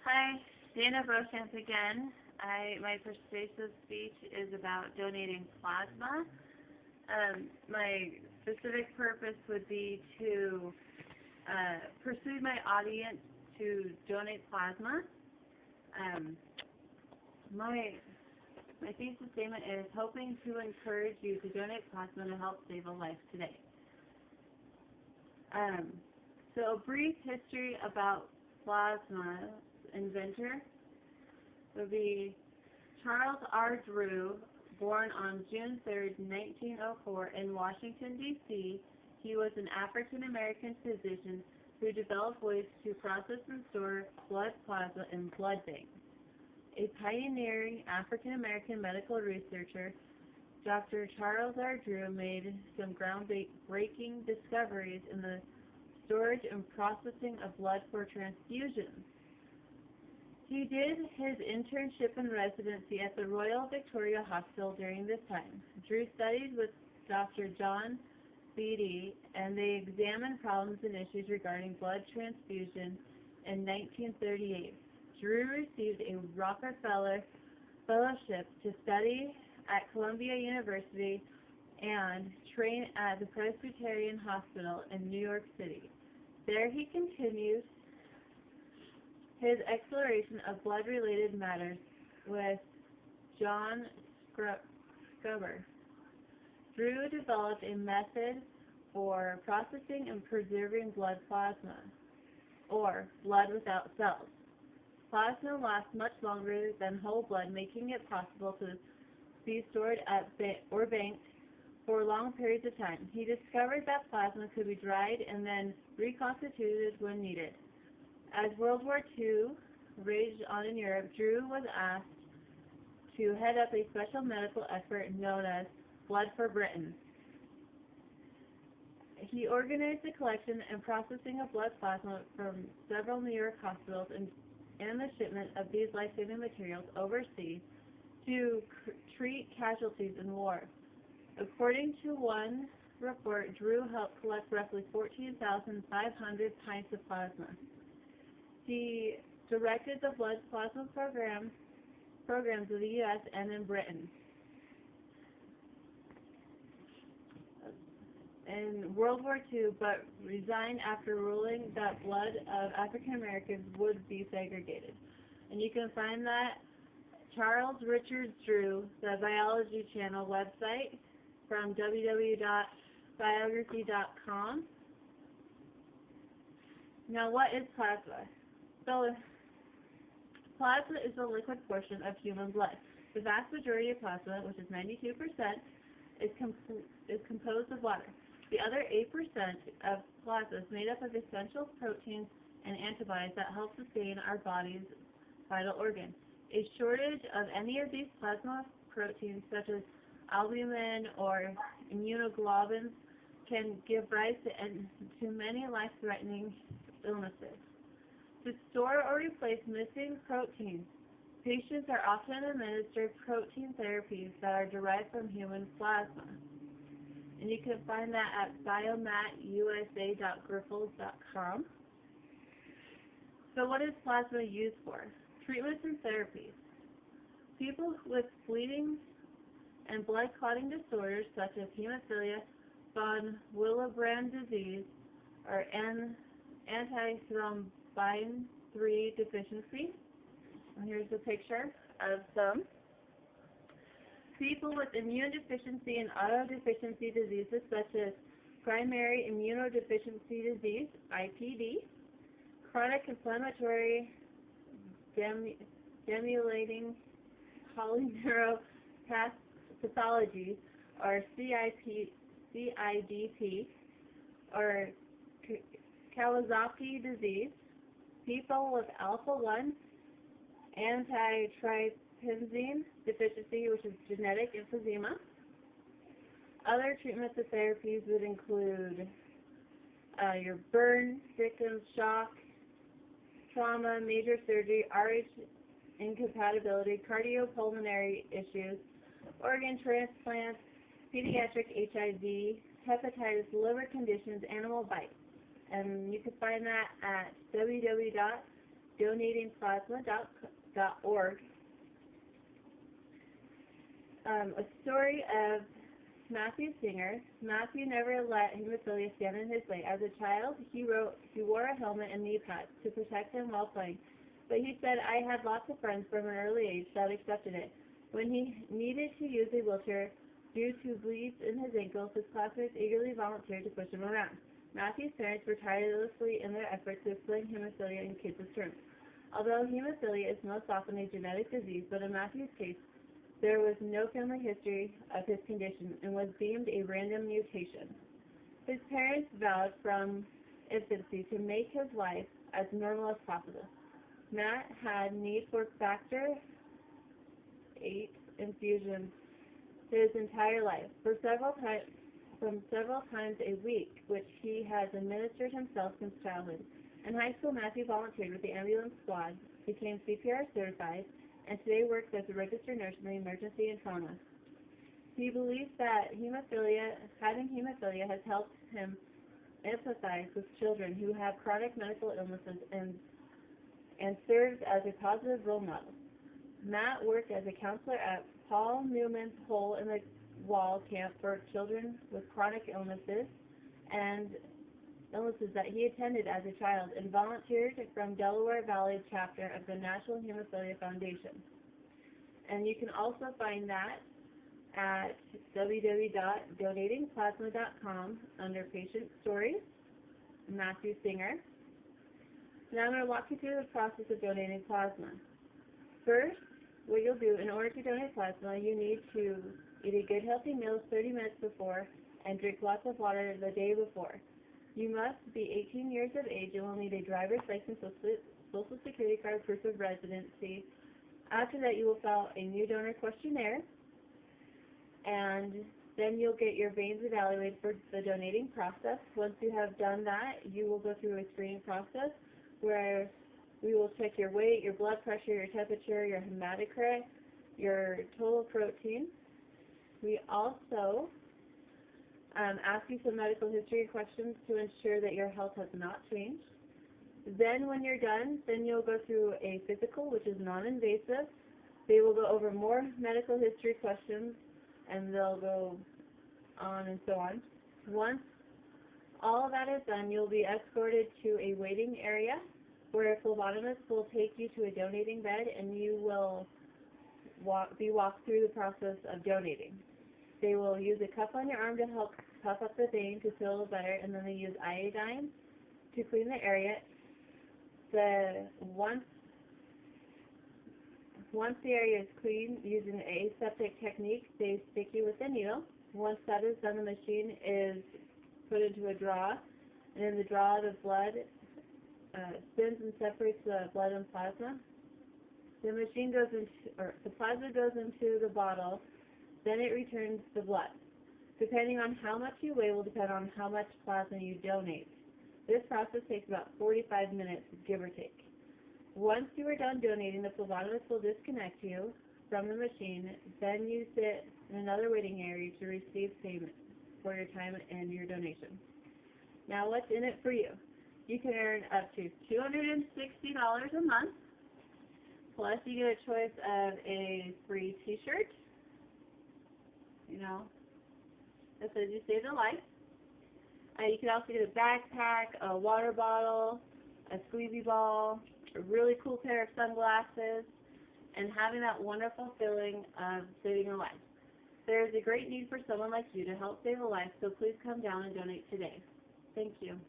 Hi, Dana Beauchamp again. My persuasive speech is about donating plasma. My specific purpose would be to persuade my audience to donate plasma. Um, my thesis statement is hoping to encourage you to donate plasma to help save a life today. Um, so a brief history about plasma inventor would be Charles R. Drew, born on June 3, 1904 in Washington, D.C. He was an African-American physician who developed ways to process and store blood plasma in blood banks. A pioneering African-American medical researcher, Dr. Charles R. Drew made some groundbreaking discoveries in the storage and processing of blood for transfusions. He did his internship and residency at the Royal Victoria Hospital during this time. Drew studied with Dr. John Beatty, and they examined problems and issues regarding blood transfusion in 1938. Drew received a Rockefeller Fellowship to study at Columbia University and train at the Presbyterian Hospital in New York City. There he continued his exploration of blood-related matters with John Scubber. Drew developed a method for processing and preserving blood plasma, or blood without cells. Plasma lasts much longer than whole blood, making it possible to be stored at or banked for long periods of time. He discovered that plasma could be dried and then reconstituted when needed. As World War II raged on in Europe, Drew was asked to head up a special medical effort known as Blood for Britain. He organized the collection and processing of blood plasma from several New York hospitals and the shipment of these life-saving materials overseas to treat casualties in war. According to one report, Drew helped collect roughly 14,500 pints of plasma. He directed the blood plasma programs of the U.S. and in Britain. In World War II, but resigned after ruling that blood of African Americans would be segregated. And you can find that Charles Richard Drew, the Biology Channel website, from www.biography.com. Now, what is plasma? So, plasma is the liquid portion of human blood. The vast majority of plasma, which is 92%, is composed of water. The other 8% of plasma is made up of essential proteins and antibodies that help sustain our body's vital organs. A shortage of any of these plasma proteins, such as albumin or immunoglobulins, can give rise to many life-threatening illnesses. To store or replace missing proteins, patients are often administered protein therapies that are derived from human plasma. And you can find that at biomatusa.grifols.com. So what is plasma used for? Treatments and therapies. People with bleeding and blood clotting disorders such as hemophilia, von Willebrand disease, or antithrombin 3 deficiency. And here's a picture of some. People with immune deficiency and autodeficiency diseases such as primary immunodeficiency disease, IPD, chronic inflammatory demyelinating polyneuropathology, or CIDP, or Kawasaki disease, people with alpha-1 antitrypsin deficiency, which is genetic emphysema. Other treatments and therapies would include your burn victims, shock, trauma, major surgery, RH incompatibility, cardiopulmonary issues, organ transplants, pediatric HIV, hepatitis, liver conditions, animal bites. And you can find that at www.danabochamp.com. donatingplasma.org, a story of Matthew Singer. Matthew never let hemophilia stand in his way. As a child, he wore a helmet and knee pads to protect him while playing. But he said, I had lots of friends from an early age that accepted it. When he needed to use a wheelchair due to bleeds in his ankles, his classmates eagerly volunteered to push him around. Matthew's parents were tirelessly in their efforts to explain hemophilia in kids' terms. Although hemophilia is most often a genetic disease, but in Matthew's case, there was no family history of his condition and was deemed a random mutation. His parents vowed from infancy to make his life as normal as possible. Matt had need for factor VIII infusions his entire life, from several times a week, which he has administered himself since childhood. In high school, Matthew volunteered with the ambulance squad, became CPR certified, and today works as a registered nurse in the emergency and trauma. He believes that having hemophilia has helped him empathize with children who have chronic medical illnesses and serves as a positive role model. Matt worked as a counselor at Paul Newman's Hole in the Wall camp for children with chronic illnesses that he attended as a child, and volunteered from Delaware Valley chapter of the National Hemophilia Foundation. And you can also find that at www.donatingplasma.com under Patient Stories, Matthew Singer. Now I'm going to walk you through the process of donating plasma. First, what you'll do in order to donate plasma, you need to eat a good healthy meal 30 minutes before and drink lots of water the day before. You must be 18 years of age and will need a driver's license, social security card, proof of residency. After that, you will fill out a new donor questionnaire, and then you'll get your veins evaluated for the donating process. Once you have done that, you will go through a screening process where we will check your weight, your blood pressure, your temperature, your hematocrit, your total protein. We also ask you some medical history questions to ensure that your health has not changed. Then when you're done, then you'll go through a physical, which is non-invasive. They will go over more medical history questions, and they'll go on and so on. Once all of that is done, you'll be escorted to a waiting area where a phlebotomist will take you to a donating bed, and you will be walked through the process of donating. They will use a cup on your arm to help puff up the vein to feel better, and then they use iodine to clean the area. Once the area is clean using the aseptic technique, they stick you with a needle. Once that is done, the machine is put into a draw, and in the draw, the blood spins and separates the blood and plasma. The plasma goes into the bottle. Then it returns the blood. Depending on how much you weigh will depend on how much plasma you donate. This process takes about 45 minutes, give or take. Once you are done donating, the phlebotomist will disconnect you from the machine. Then you sit in another waiting area to receive payment for your time and your donation. Now what's in it for you? You can earn up to $260 a month, plus you get a choice of a free t-shirt, that says you saved a life. You can also get a backpack, a water bottle, a squeezy ball, a really cool pair of sunglasses, and having that wonderful feeling of saving a life. There is a great need for someone like you to help save a life, so please come down and donate today. Thank you.